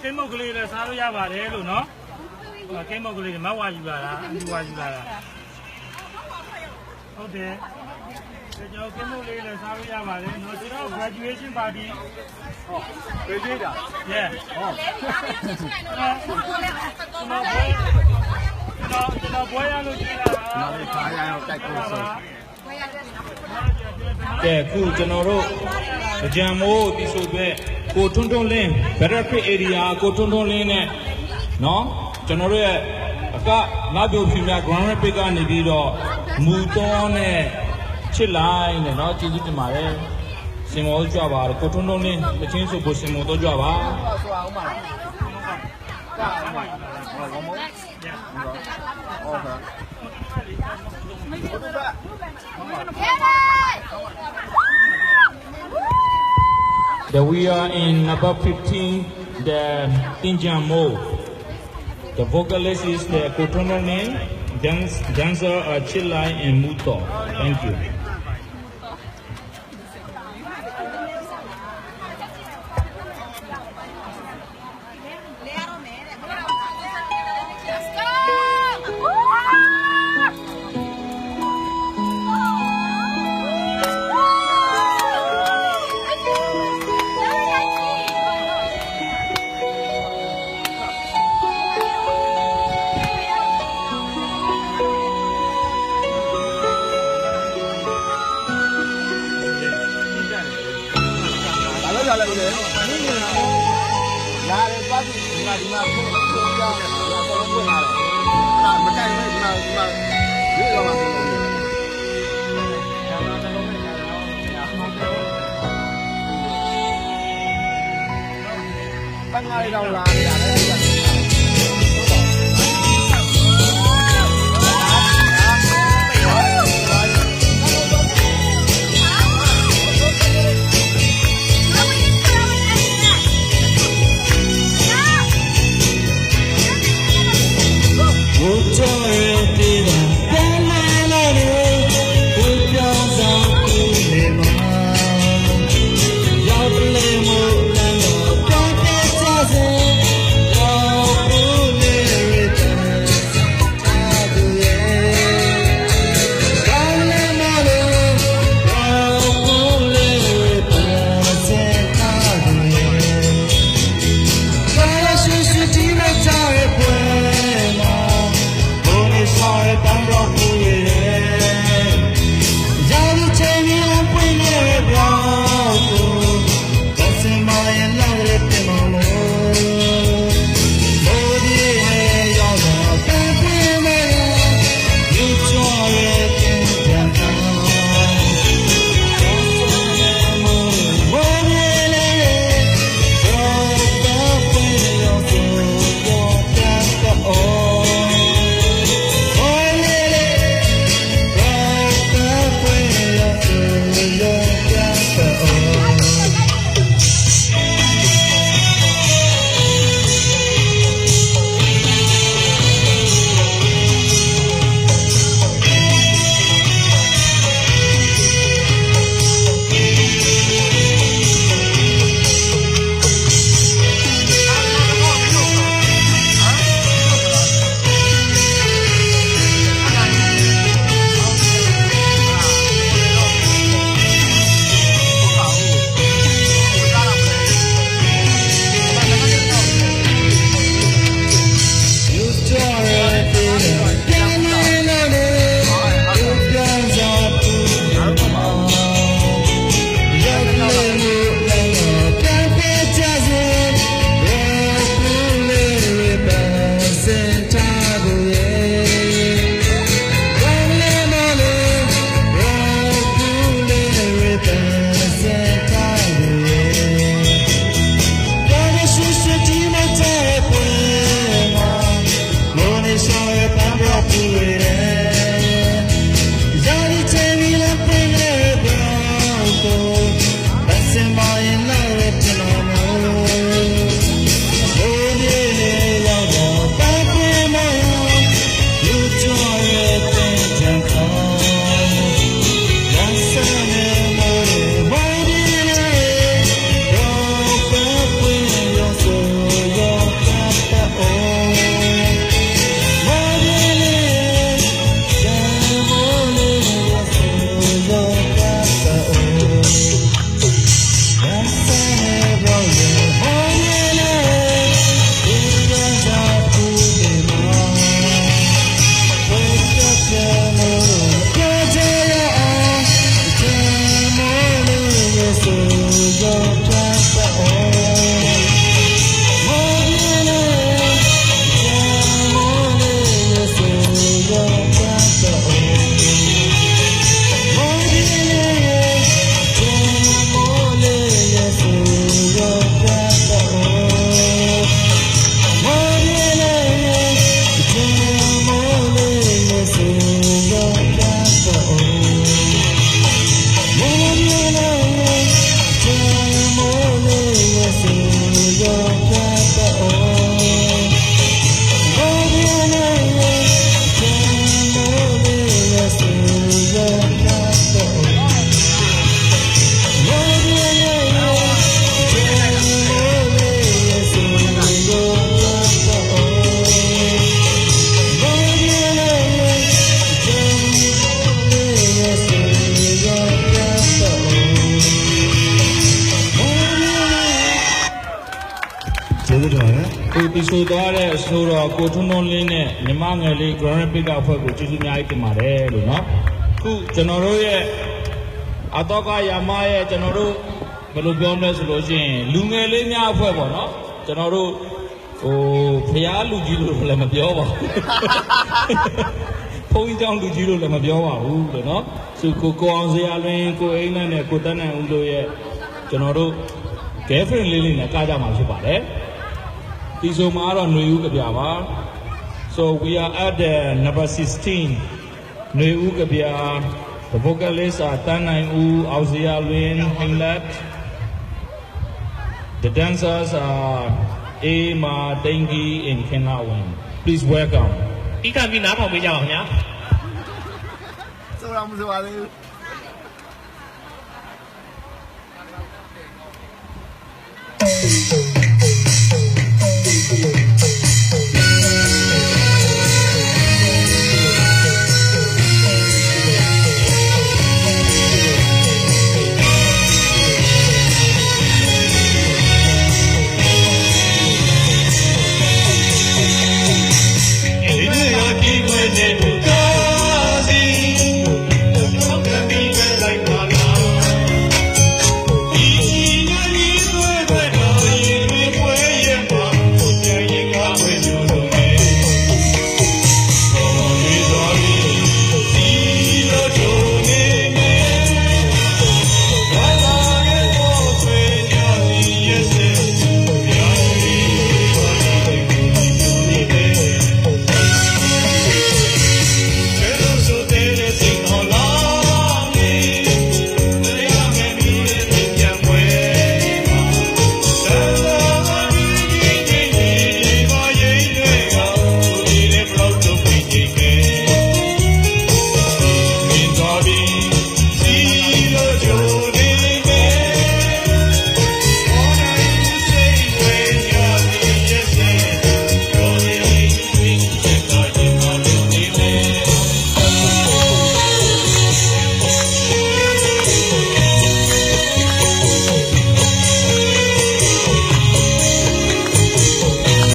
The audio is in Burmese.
ကိမုတ်ကလေးလည်းစားလို့ရပါတယ်လို့နော်ကိမုတ်ကလေးမဝါယူလာတာအယူဝါယူလာတာဟုတ်တယ်ကျွန်တော်ကိမုတ်လေးလည်းစားလို့ရပါတယ်နော်ကျွန်တော် graduation party ဟုတ်ပြေးတာ yeah ဟုတ်ကျွန်တော်ဘွဲရလို့ကြည့်လာပါ နောက်လေးခါရအောင်တိုက်ကိုဆို ကဲခုကျွန်တော်တို့ကြံမိုးတီဆိုအတွက်ကိုထွန်းထွန်းလင်း Battlefield Area ကိုထွန်းထွန်းလင်းနဲ့နော်ကျွန်တော်တို့ရဲ့အကနောက်ပြုဖြူမြ Grand Rapid ကနေပြီးတော့မူတော်နဲ့ချစ်လိုက်နဲ့နော်ကျေးဇူးတင်ပါတယ်စင်မောကြွပါတော့ကိုထွန်းထွန်းလင်းတချင်းဆိုကိုစင်မောတော့ကြွပါဆိုအောင်ပါကာအောင်ပါဟုတ်ကောဟုတ်ကဲ့ That we are in number 15, the Tinjan Mo. The vocalist is the Kotononin, dancer Chilai and Muto. Thank you.လာလေပတ်ပြီးဒီမှာဖုန်းပြောင်းတယ်လာတော့ဝင်လာတော့မကြိုက်ဘူးဒီမှာရွေးတော့မှာတော့ပန်းငါးလေးတော့လာနေရတယ် လို့တော့ရတယ် ကိုတီဆိုသွားတဲ့အဆိုတော်ကိုထွန်းထွန်းလင်းနဲ့မြမငယ်လေး Grand Rapids အဖွဲ့ကိုကျေးဇူးများကြီးတင်ပါတယ်လို့နော်ခုကျွန်တော်တို့ရဲ့အတော့ကရမရဲ့ကျွန်တော်တို့ဘယ်လိုပြောမလဲဆိုလို့ရှိရင်လူငယ်လေးများအဖွဲ့ပေါ့နော်ကျွန်တော်တို့ဟိုဖျားလူကြီးလို့လည်းမပြောပါဘူး ဘုန်းကြီးကျောင်းလူကြီးလို့လည်းမပြောပါဘူးလို့နော်သူကိုအောင်စရာလွင်ကိုအိမ်နဲ့ကိုတန်းနိုင်ဦးတို့ရဲ့ကျွန်တော်တို့ girlfriend လေးနဲ့ကားကြမှာဖြစ်ပါတယ်ဒီဆိုမှာတော့ຫນွေဦးကြပြပါ so we are at the number 16ຫນွေဦးကြပြ the vocalists are တန်းနိုင်ဦးအောင်စရာလွင် Himlet the dancers are Ema Tengi and Kenawan please welcome ဒီကပြီးနားထောင်ပေးကြပါခင်ဗျာ ဆိုတော့မဆိုပါသေးဘူး